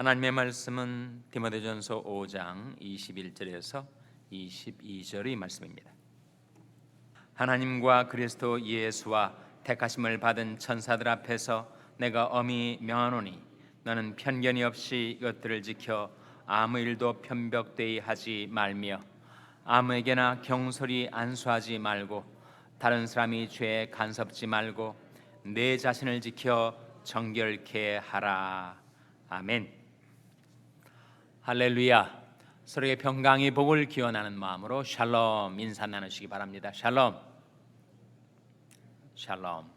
하나님의 말씀은 디모데전서 5장 21절에서 22절의 말씀입니다. 하나님과 그리스도 예수와 택하심을 받은 천사들 앞에서 내가 엄히 명하노니 너는 편견이 없이 이것들을 지켜 아무 일도 편벽되이 하지 말며 아무에게나 경솔히 안수하지 말고 다른 사람이 죄에 간섭지 말고 내 자신을 지켜 정결케 하라. 아멘. 할렐루야. 서로의 평강의 복을 기원하는 마음으로 샬롬 인사 나누시기 바랍니다. 샬롬. 샬롬.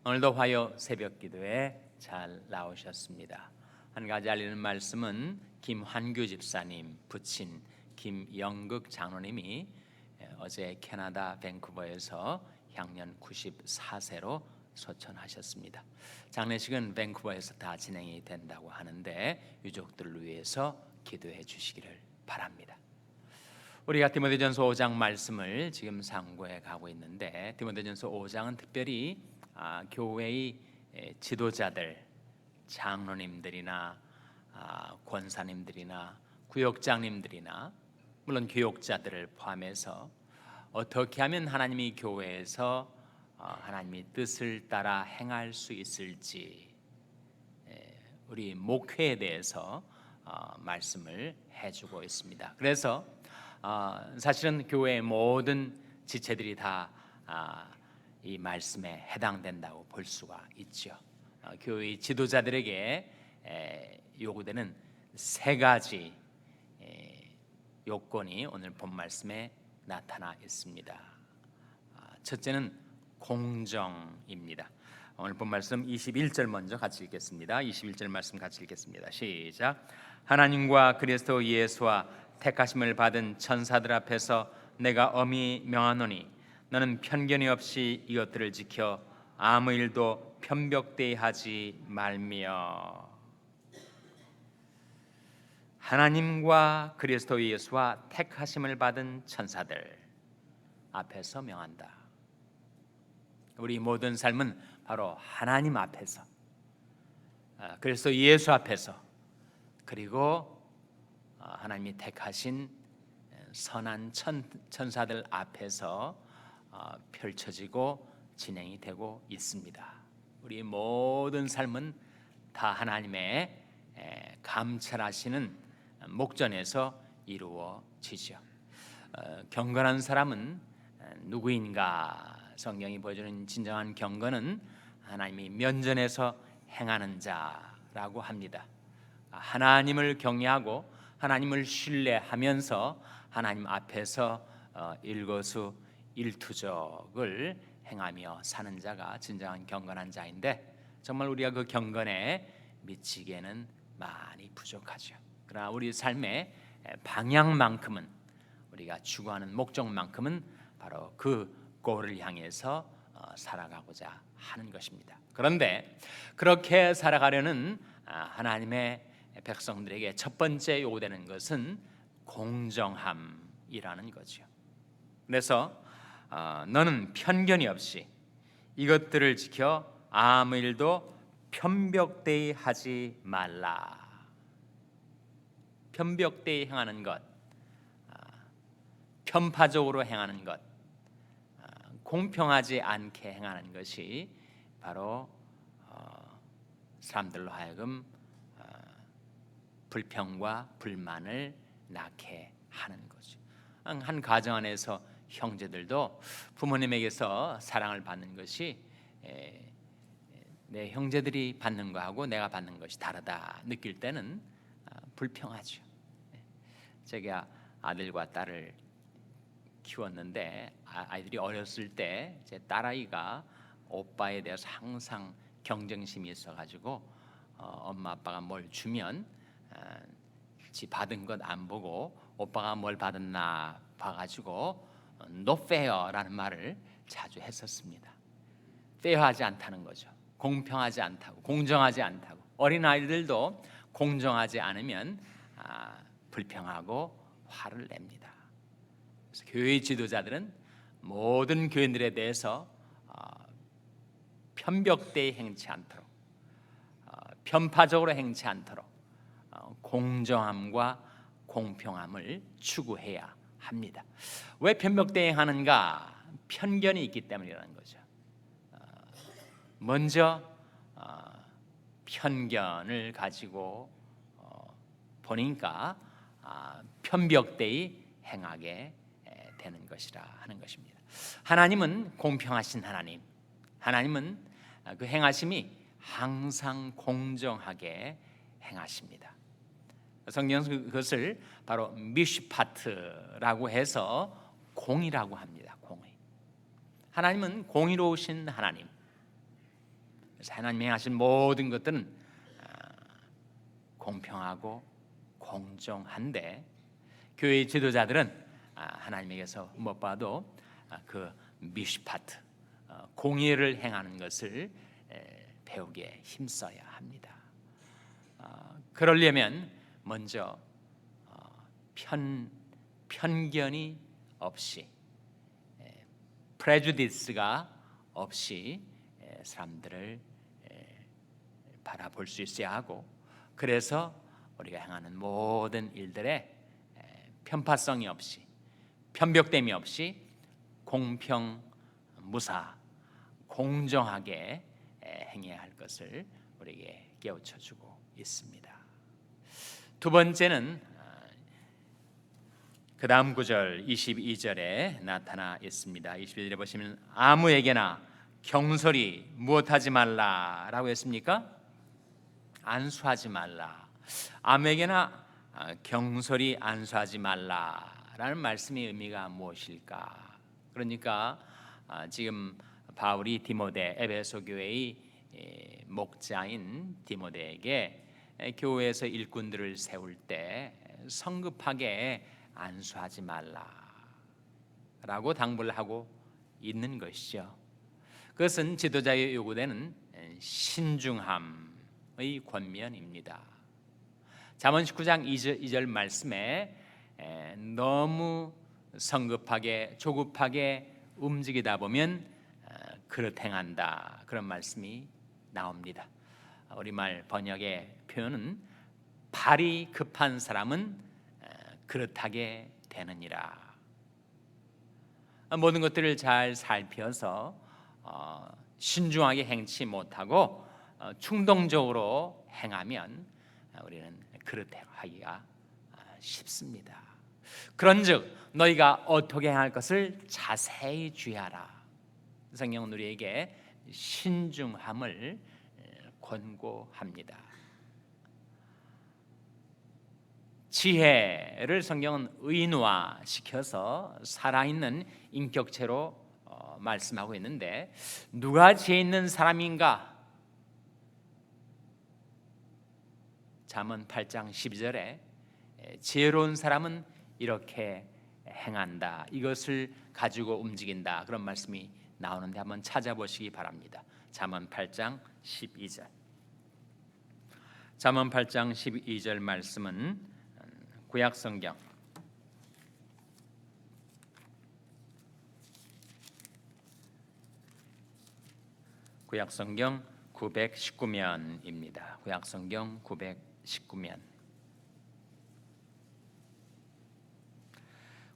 오늘도 화요 새벽 기도에 잘 나오셨습니다. 한 가지 알리는 말씀은 김환규 집사님 부친 김영극 장로님이 어제 캐나다 밴쿠버에서 향년 94세로 소천하셨습니다. 장례식은 밴쿠버에서 다 진행이 된다고 하는데 유족들을 위해서 기도해 주시기를 바랍니다. 우리가 디모데전서 5장 말씀을 지금 상고해 가고 있는데 디모데전서 5장은 특별히 교회의 지도자들, 장로님들이나 권사님들이나 구역장님들이나 물론 교역자들을 포함해서 어떻게 하면 하나님이 교회에서 하나님의 뜻을 따라 행할 수 있을지 우리 목회에 대해서 말씀을 해주고 있습니다. 그래서 사실은 교회의 모든 지체들이 다 이 말씀에 해당된다고 볼 수가 있죠. 교회의 지도자들에게 요구되는 세 가지 요건이 오늘 본 말씀에 나타나 있습니다. 첫째는 공정입니다. 오늘 본 말씀 21절 먼저 같이 읽겠습니다. 21절 말씀 같이 읽겠습니다. 시작. 하나님과 그리스도 예수와 택하심을 받은 천사들 앞에서 내가 엄히 명하노니 너는 편견이 없이 이것들을 지켜 아무 일도 편벽되이 하지 말며. 하나님과 그리스도 예수와 택하심을 받은 천사들 앞에서 명한다. 우리 모든 삶은 바로 하나님 앞에서, 그리스도 예수 앞에서, 그리고 하나님이 택하신 선한 천사들 앞에서 펼쳐지고 진행이 되고 있습니다. 우리 모든 삶은 다 하나님의 감찰하시는 목전에서 이루어지죠. 경건한 사람은 누구인가? 성경이 보여주는 진정한 경건은 하나님이 면전에서 행하는 자라고 합니다. 하나님을 경외하고 하나님을 신뢰하면서 하나님 앞에서 일거수일투족을 행하며 사는 자가 진정한 경건한 자인데 정말 우리가 그 경건에 미치기에는 많이 부족하죠. 그러나 우리 삶의 방향만큼은, 우리가 추구하는 목적만큼은 바로 그 골을 향해서 살아가고자 하는 것입니다. 그런데 그렇게 살아가려는 하나님의 백성들에게 첫 번째 요구되는 것은 공정함이라는 거죠. 그래서 너는 편견이 없이 이것들을 지켜 아무 일도 편벽되이 하지 말라. 편벽되이 행하는 것, 편파적으로 행하는 것, 공평하지 않게 행하는 것이 바로 사람들로 하여금 불평과 불만을 낳게 하는 거죠. 한 가정 안에서 형제들도 부모님에게서 사랑을 받는 것이 내 형제들이 받는 거하고 내가 받는 것이 다르다 느낄 때는 불평하죠. 제가 아들과 딸을 키웠는데 아이들이 어렸을 때 제 딸아이가 오빠에 대해서 항상 경쟁심이 있어가지고 엄마 아빠가 뭘 주면 지 받은 것 안 보고 오빠가 뭘 받았나 봐가지고 no fair라는 말을 자주 했었습니다. 페어하지 않다는 거죠. 공평하지 않다고, 공정하지 않다고. 어린아이들도 공정하지 않으면 불평하고 화를 냅니다. 그래서 교회 지도자들은 모든 교인들에 대해서 편벽되이 행치 않도록 편파적으로 행치 않도록 공정함과 공평함을 추구해야 합니다. 왜 편벽대행하는가? 편견이 있기 때문이라는 거죠. 먼저 편견을 가지고 보니까 편벽대히 행하게 되는 것이라 하는 것입니다. 하나님은 공평하신 하나님, 하나님은 그 행하심이 항상 공정하게 행하십니다. 성경은 그것을 바로 미슈파트라고 해서 공의라고 합니다. 공의. 하나님은 공의로우신 하나님. 그래서 하나님이 행하신 모든 것들은 공평하고 공정한데, 교회 지도자들은 하나님에게서 무엇보다도 그 미슈파트, 공의를 행하는 것을 배우기에 힘써야 합니다. 그러려면 먼저 편견이 없이, 프레주디스가 없이 사람들을 바라볼 수 있어야 하고, 그래서 우리가 행하는 모든 일들에 편파성이 없이, 편벽됨이 없이 공평, 무사, 공정하게 행해야 할 것을 우리에게 깨우쳐주고 있습니다. 두 번째는 그 다음 구절 22절에 나타나 있습니다. 22절에 보시면 아무에게나 경솔히 무엇하지 말라라고 했습니까? 안수하지 말라. 아무에게나 경솔히 안수하지 말라라는 말씀의 의미가 무엇일까? 그러니까 지금 바울이 디모데, 에베소 교회의 목자인 디모데에게 교회에서 일꾼들을 세울 때 성급하게 안수하지 말라라고 당부를 하고 있는 것이죠. 그것은 지도자의 요구되는 신중함의 권면입니다. 잠언 19장 2절 말씀에 너무 성급하게 조급하게 움직이다 보면 그릇 행한다, 그런 말씀이 나옵니다. 우리말 번역의 표현은 발이 급한 사람은 그릇하게 되느니라. 모든 것들을 잘 살펴서 신중하게 행치 못하고 충동적으로 행하면 우리는 그릇하기가 쉽습니다. 그런즉 너희가 어떻게 행할 것을 자세히 주의하라. 성경은 우리에게 신중함을 권고합니다. 지혜를 성경은 의인화시켜서 살아있는 인격체로 말씀하고 있는데, 누가 지혜 있는 사람인가? 잠언 8장 12절에 지혜로운 사람은 이렇게 행한다, 이것을 가지고 움직인다, 그런 말씀이 나오는데 한번 찾아보시기 바랍니다. 잠언 8장 12절. 잠언 8장 12절 말씀은 구약성경 구약성경 919면입니다. 구약성경 919면.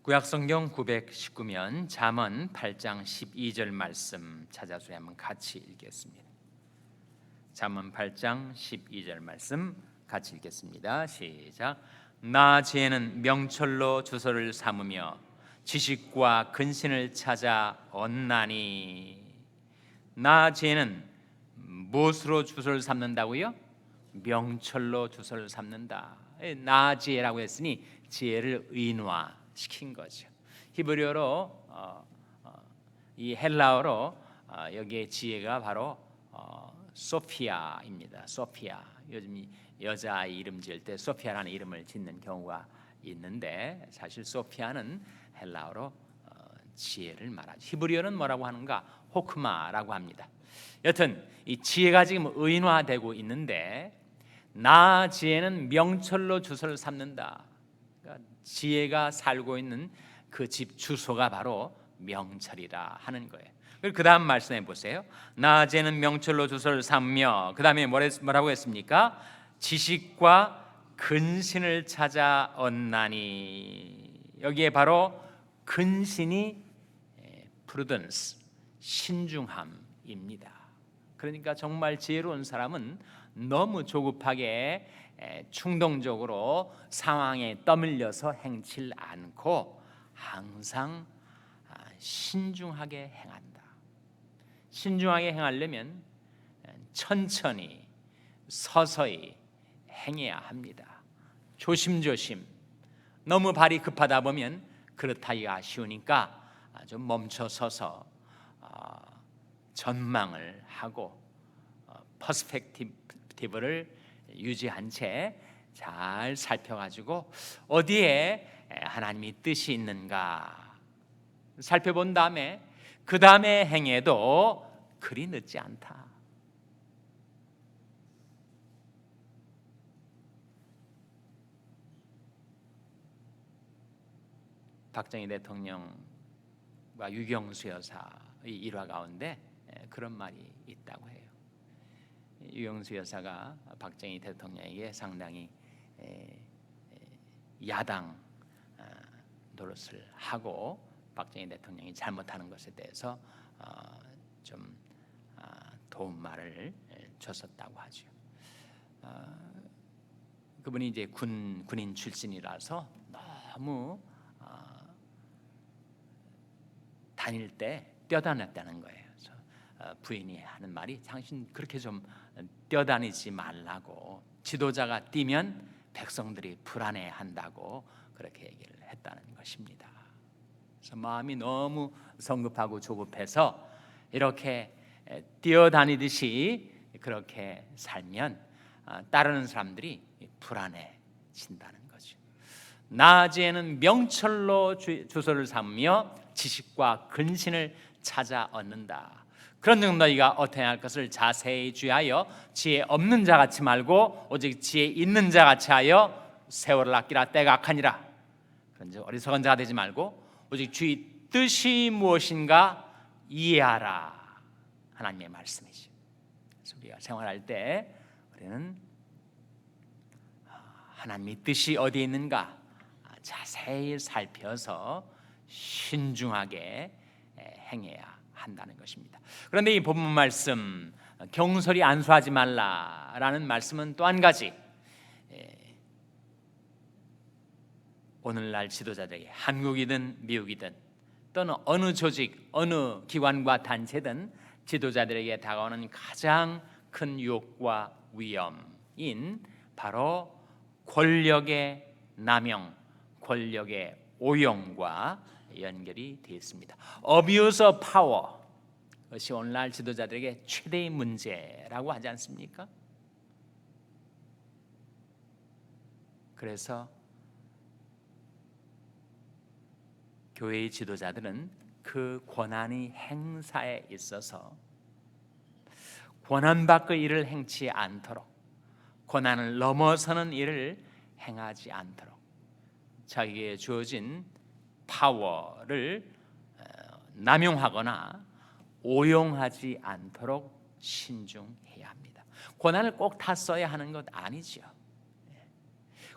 구약성경 919면 잠언 8장 12절 말씀 찾아서 한번 같이 읽겠습니다. 잠언 8장 12절 말씀 같이 읽겠습니다. 시작. 나 지혜는 명철로 주소를 삼으며 지식과 근신을 찾아 얻나니. 나 지혜는 무엇으로 주소를 삼는다고요? 명철로 주소를 삼는다. 나 지혜라고 했으니 지혜를 의인화시킨 거죠. 히브리어로 이 헬라어로 여기에 지혜가 바로 소피아입니다. 소피아. 요즘 여자아이 이름 지을 때 소피아라는 이름을 짓는 경우가 있는데, 사실 소피아는 헬라어로 지혜를 말하죠. 히브리어는 뭐라고 하는가? 호크마라고 합니다. 여튼 이 지혜가 지금 의인화되고 있는데, 나 지혜는 명철로 주소를 삼는다. 그러니까 지혜가 살고 있는 그 집 주소가 바로 명철이라 하는 거예요. 그 다음 말씀해 보세요. 낮에는 명철로 주소를 삼며, 그 다음에 뭐라고 했습니까? 지식과 근신을 찾아 얻나니. 여기에 바로 근신이 프루던스, 신중함입니다. 그러니까 정말 지혜로운 사람은 너무 조급하게 충동적으로 상황에 떠밀려서 행칠 않고 항상 신중하게 행한다. 신중하게 행하려면 천천히 서서히 행해야 합니다. 조심조심. 너무 발이 급하다 보면 그렇다기가 쉬우니까 좀 멈춰서서 전망을 하고 퍼스펙티브를 유지한 채 잘 살펴가지고 어디에 하나님의 뜻이 있는가 살펴본 다음에 그 다음에 행해도 그리 늦지 않다. 박정희 대통령과 유경수 여사의 일화 가운데 그런 말이 있다고 해요. 유경수 여사가 박정희 대통령에게 상당히 야당 노릇을 하고 박정희 대통령이 잘못하는 것에 대해서 좀 도움말을 줬었다고 하죠. 그분이 이제 군인 출신이라서 너무 다닐 때 뛰어다녔다는 거예요. 그래서 부인이 하는 말이 당신 그렇게 좀 뛰어다니지 말라고, 지도자가 뛰면 백성들이 불안해한다고 그렇게 얘기를 했다는 것입니다. 그래서 마음이 너무 성급하고 조급해서 이렇게 뛰어다니듯이 그렇게 살면 따르는 사람들이 불안해진다는 거죠. 낮에는 명철로 주소를 삼으며 지식과 근신을 찾아 얻는다. 그런 즉 너희가 어떻게 할 것을 자세히 주의하여 지혜 없는 자 같이 말고 오직 지혜 있는 자 같이 하여 세월을 아끼라. 때가 악하니라. 그런즉 어리석은 자가 되지 말고 오직 주의 뜻이 무엇인가 이해하라. 하나님의 말씀이죠. 그래서 우리가 생활할 때 우리는 하나님의 뜻이 어디에 있는가 자세히 살펴서 신중하게 행해야 한다는 것입니다. 그런데 이 본문 말씀 경솔히 안수하지 말라라는 말씀은 또 한 가지 오늘날 지도자들에게 한국이든 미국이든 또는 어느 조직 어느 기관과 단체든 지도자들에게 다가오는 가장 큰 유혹과 위험인 바로 권력의 남용, 권력의 오용과 연결이 되어 있습니다. Abuse of power, 그것이 오늘날 지도자들에게 최대의 문제라고 하지 않습니까? 그래서 교회의 지도자들은 그 권한의 행사에 있어서 권한 밖의 일을 행치 않도록, 권한을 넘어서는 일을 행하지 않도록 자기에게 주어진 파워를 남용하거나 오용하지 않도록 신중해야 합니다. 권한을 꼭 다 써야 하는 것 아니죠.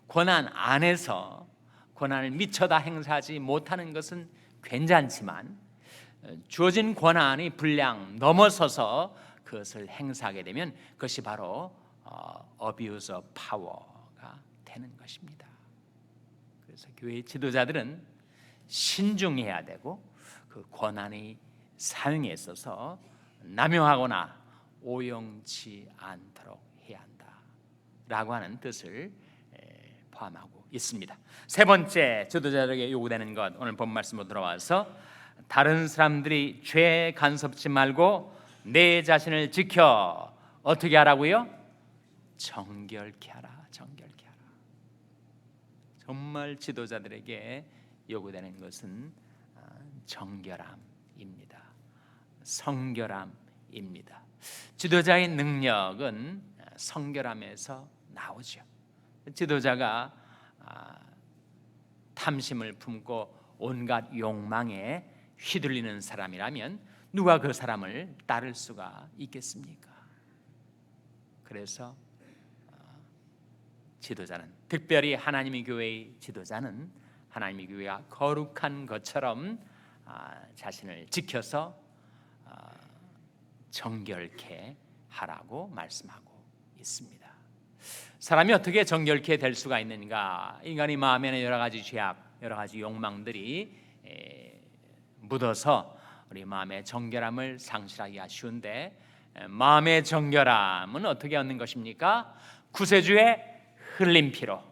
권한 안에서 권한을 미처 다 행사하지 못하는 것은 괜찮지만 주어진 권한이 분량 넘어서서 그것을 행사하게 되면 그것이 바로 abuse of power가 되는 것입니다. 그래서 교회 지도자들은 신중해야 되고 그 권한의 사용에 있어서 남용하거나 오용치 않도록 해야 한다라고 하는 뜻을 포함하고 있습니다. 세 번째 지도자들에게 요구되는 것, 오늘 본 말씀으로 들어와서 다른 사람들이 죄에 간섭지 말고 내 자신을 지켜 어떻게 하라고요? 정결케 하라. 정결케 하라. 정말 지도자들에게 요구되는 것은 정결함입니다. 성결함입니다. 지도자의 능력은 성결함에서 나오죠. 지도자가 탐심을 품고 온갖 욕망에 휘둘리는 사람이라면 누가 그 사람을 따를 수가 있겠습니까? 그래서 지도자는, 특별히 하나님의 교회의 지도자는 하나님의 교회가 거룩한 것처럼 자신을 지켜서 정결케 하라고 말씀하고 있습니다. 사람이 어떻게 정결케 될 수가 있는가? 인간의 마음에는 여러 가지 죄악, 여러 가지 욕망들이 묻어서 우리 마음의 정결함을 상실하기가 쉬운데, 마음의 정결함은 어떻게 얻는 것입니까? 구세주의 흘린 피로,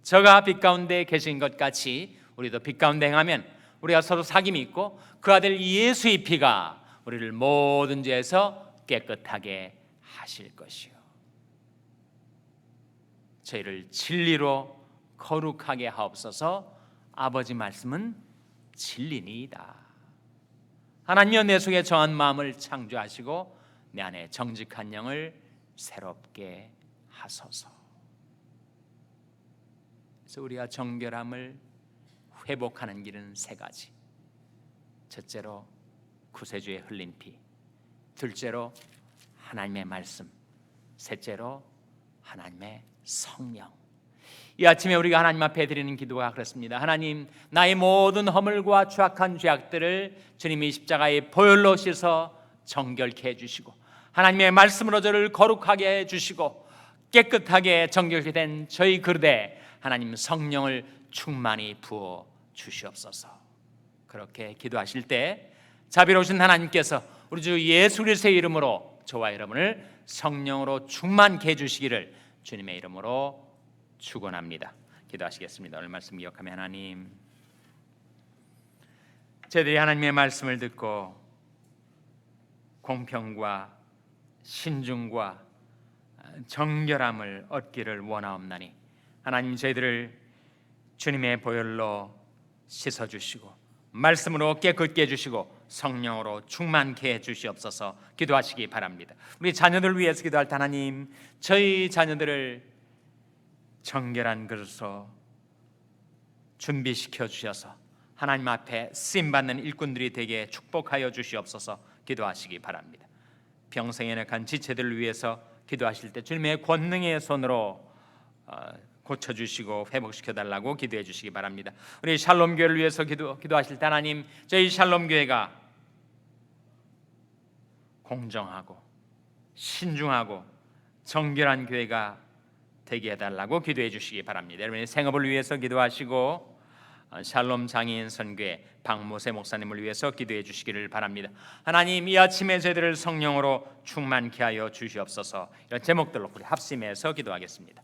저가 빛 가운데 계신 것 같이 우리도 빛 가운데 행하면 우리가 서로 사귐이 있고 그 아들 예수의 피가 우리를 모든 죄에서 깨끗하게 하실 것이요, 저희를 진리로 거룩하게 하옵소서. 아버지 말씀은 진리니이다. 하나님여, 내 속에 정한 마음을 창조하시고 내 안에 정직한 영을 새롭게 하소서. 그래서 우리가 정결함을 회복하는 길은 세 가지. 첫째로 구세주의 흘린 피, 둘째로 하나님의 말씀, 셋째로 하나님의 성령. 이 아침에 우리가 하나님 앞에 드리는 기도가 그렇습니다. 하나님, 나의 모든 허물과 추악한 죄악들을 주님의 십자가의 보혈로 씻어 정결케 해주시고, 하나님의 말씀으로 저를 거룩하게 해주시고, 깨끗하게 정결케 된 저희 그릇에 하나님 성령을 충만히 부어 주시옵소서. 그렇게 기도하실 때 자비로우신 하나님께서 우리 주 예수 그리스도의 이름으로 저와 여러분을 성령으로 충만케 해주시기를 주님의 이름으로 축원합니다. 기도하시겠습니다. 오늘 말씀 기억하며, 하나님, 저희들이 하나님의 말씀을 듣고 공평과 신중과 정결함을 얻기를 원하옵나니, 하나님, 저희들을 주님의 보혈로 씻어주시고 말씀으로 깨끗게 해주시고 성령으로 충만케 해주시옵소서. 기도하시기 바랍니다. 우리 자녀들을 위해서 기도할 때, 하나님, 저희 자녀들을 정결한 그릇으로 준비시켜 주셔서 하나님 앞에 쓰임받는 일꾼들이 되게 축복하여 주시옵소서. 기도하시기 바랍니다. 평생에 연약한 지체들을 위해서 기도하실 때 주님의 권능의 손으로 고쳐주시고 회복시켜달라고 기도해 주시기 바랍니다. 우리 샬롬교회를 위해서 기도하실 때, 하나님, 저희 샬롬교회가 공정하고 신중하고 정결한 교회가 되게 해달라고 기도해 주시기 바랍니다. 여러분의 생업을 위해서 기도하시고 샬롬 장애인 선교회 박모세 목사님을 위해서 기도해 주시기를 바랍니다. 하나님, 이 아침에 저희들을 성령으로 충만케 하여 주시옵소서. 이런 제목들로 우리 합심해서 기도하겠습니다.